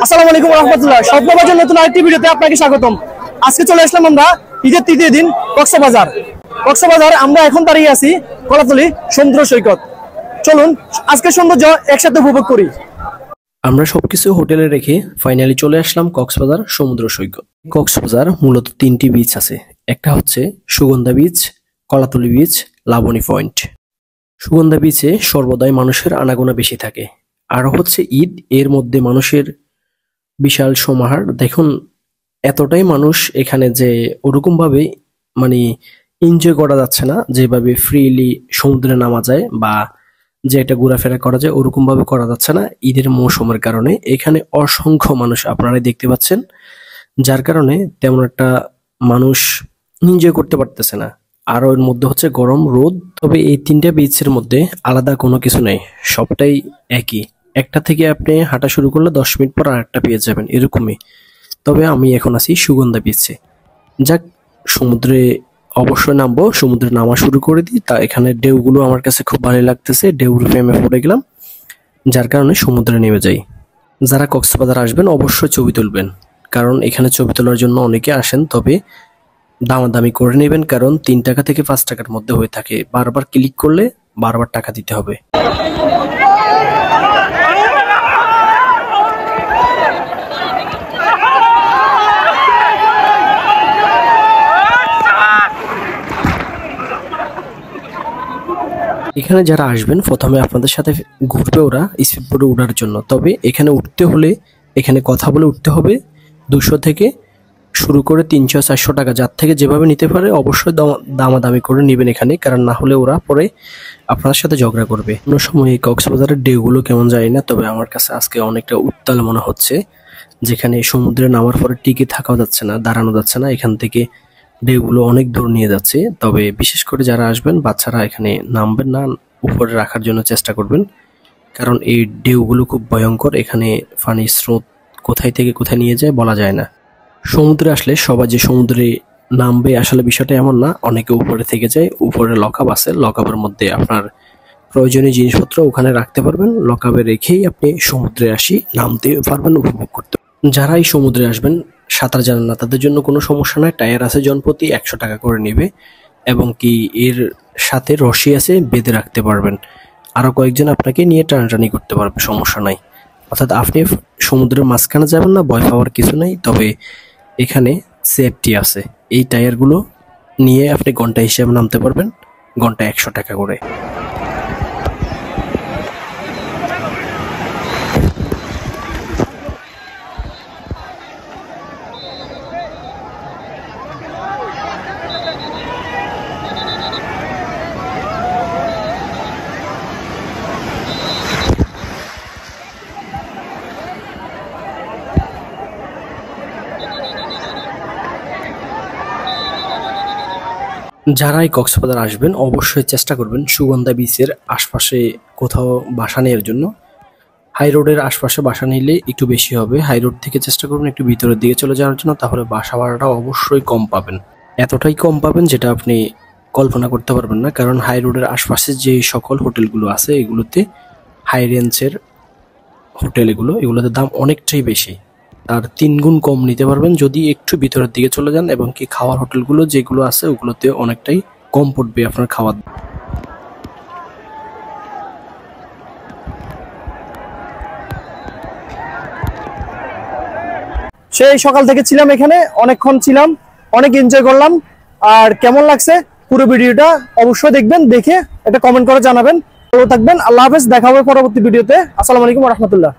আসসালামু আলাইকুম ওয়া রাহমাতুল্লাহ। স্বপ্নবাজার নতুন আরেকটি ভিডিওতে আপনাকে স্বাগতম। আজকে চলে আসলাম আমরা ঈদের তৃতীয় দিন কক্সবাজার। আমরা এখন দাঁড়িয়ে আছি কলাতলী সমুদ্র সৈকত। চলুন আজকে সৌন্দর্য একসাথে উপভোগ করি। আমরা সবকিছু হোটেলে রেখে ফাইনালি চলে আসলাম কক্সবাজার সমুদ্র সৈকত। কক্সবাজার মূলত তিনটি বিচ আছে, একটা হচ্ছে Sugandha beach, Kolatoli beach, Laboni point. Sugandha বিচে সর্বদাই মানুষের আনাগোনা বেশি থাকে, আর হচ্ছে ঈদ, এর মধ্যে মানুষের বিশাল সমাহার। দেখুন এতটাই মানুষ এখানে যে ওরকম ভাবে মানে এনজয় করা যাচ্ছে না, যেভাবে ফ্রিলি সমুদ্রে নামা যায় বা যে একটা ঘোরাফেরা করা যায় ওরকম ভাবে করা যাচ্ছে না ঈদের মৌসুমের কারণে। এখানে অসংখ্য মানুষ আপনারাই দেখতে পাচ্ছেন, যার কারণে তেমন একটা মানুষ এনজয় করতে পারতেছে না। আর এর মধ্যে হচ্ছে গরম, রোদ। তবে এই তিনটা বিচের মধ্যে আলাদা কোনো কিছু নেই, সবটাই একই। একটা থেকে আপনি হাঁটা শুরু করলে 10 মিনিট পর আরেকটা পেয়ে যাবেন, এরকমই। তবে আমি এখন আছি সুগন্ধা বিচে। যাক, সমুদ্রে অবশ্যই নামবো, সমুদ্রে নামা শুরু করে দিই। তা এখানে ঢেউগুলো আমার কাছে খুব ভালো লাগতেছে, ঢেউর প্রেমে পড়ে গেলাম, যার কারণে সমুদ্রে নেমে যাই। যারা কক্সবাজার আসবেন অবশ্যই ছবি তুলবেন, কারণ এখানে ছবি তোলার জন্য অনেকে আসেন। তবে দামাদামি করে নেবেন, কারণ 3 টাকা থেকে 5 টাকার মধ্যে হয়ে থাকে। বারবার ক্লিক করলে বারবার টাকা দিতে হবে। এখানে যারা আসবেন প্রথমে আপনাদের সাথে ঘুরবে ওরা স্পিড বোটে ওঠার জন্য। তবে এখানে উঠতে হলে, এখানে কথা বলে উঠতে হবে। 200 থেকে শুরু করে 300-400 টাকা, যার থেকে যেভাবে নিতে পারে অবশ্যই দামাদামি করে নেবেন এখানে, কারণ না হলে ওরা পরে আপনার সাথে ঝগড়া করবে। অন্য সময় এই কক্সবাজারের ঢেউগুলো কেমন জানি না, তবে আমার কাছে আজকে অনেকটা উত্তাল মনে হচ্ছে। যেখানে সমুদ্রে নামার পরে টিকে থাকা যাচ্ছে না, দাঁড়ানো যাচ্ছে না, এখান থেকে ঢেউগুলো অনেক দূর নিয়ে যাচ্ছে। তবে বিশেষ করে যারা আসবেন বাচ্চারা এখানে নামবেন না, উপরে রাখার জন্য চেষ্টা করবেন, কারণ এই ঢেউগুলো খুব ভয়ঙ্কর। এখানে পানির স্রোত কোথায় থেকে কোথায় নিয়ে যায় বলা যায় না। সমুদ্রে আসলে সবাই যে সমুদ্রে নামবে আসলে বিষয়টা এমন না, অনেকে উপরে থেকে যায়। উপরে লকআপ আছে, লকআপের মধ্যে আপনার প্রয়োজনীয় জিনিসপত্র ওখানে রাখতে পারবেন। লকআপে রেখেই আপনি সমুদ্রে নামতে পারবেন, উপভোগ করতে। যারা এই সমুদ্রে আসবেন সাঁতার জানেন না, তাদের জন্য কোনো সমস্যা নয়। টায়ার আছে জনপ্রতি 100 টাকা করে নেবে, এবং কি এর সাথে রশি আছে, বেঁধে রাখতে পারবেন। আরো কয়েকজন আপনাকে নিয়ে টানাটানি করতে পারবে, সমস্যা নাই। অর্থাৎ আপনি সমুদ্রের মাঝখানে যাবেন না, ভয় পাওয়ার কিছু নেই। তবে এখানে সেফটি আছে, এই টায়ারগুলো নিয়ে আপনি ঘন্টা হিসেবে নামতে পারবেন, ঘন্টা 100 টাকা করে। যারাই কক্সবাজার আসবেন অবশ্যই চেষ্টা করবেন সুগন্ধা বিচের আশপাশে কোথাও বাসা নেওয়ার জন্য। হাই রোডের আশপাশে বাসা নিলে একটু বেশি হবে। হাই রোড থেকে চেষ্টা করবেন একটু ভিতরের দিকে চলে যাওয়ার জন্য, তাহলে বাসা ভাড়াটা অবশ্যই কম পাবেন। এতটাই কম পাবেন যেটা আপনি কল্পনা করতে পারবেন না, কারণ হাই রোডের আশপাশে যে সকল হোটেলগুলো আছে এগুলোতে হাই রেঞ্জের হোটেল, এগুলোতে দাম অনেকটাই বেশি। আর 3 গুণ কম নিতে পারবেন যদি একটু ভিতরের দিকে চলে যান, এবং কি খাওয়ার হোটেলগুলো যেগুলো আছে ওগুলোতে অনেকটাই কম পড়বে আপনার খাওয়ার। সেই সকাল থেকে ছিলাম এখানে, অনেকক্ষণ ছিলাম, অনেক এনজয় করলাম। আর কেমন লাগছে পুরো ভিডিওটা অবশ্যই দেখবেন, দেখে একটা কমেন্ট করে জানাবেন। ভালো থাকবেন, আল্লাহ হাফেজ, দেখা হবে পরবর্তী ভিডিওতে। আসসালামু আলাইকুম ওয়া রাহমাতুল্লাহ।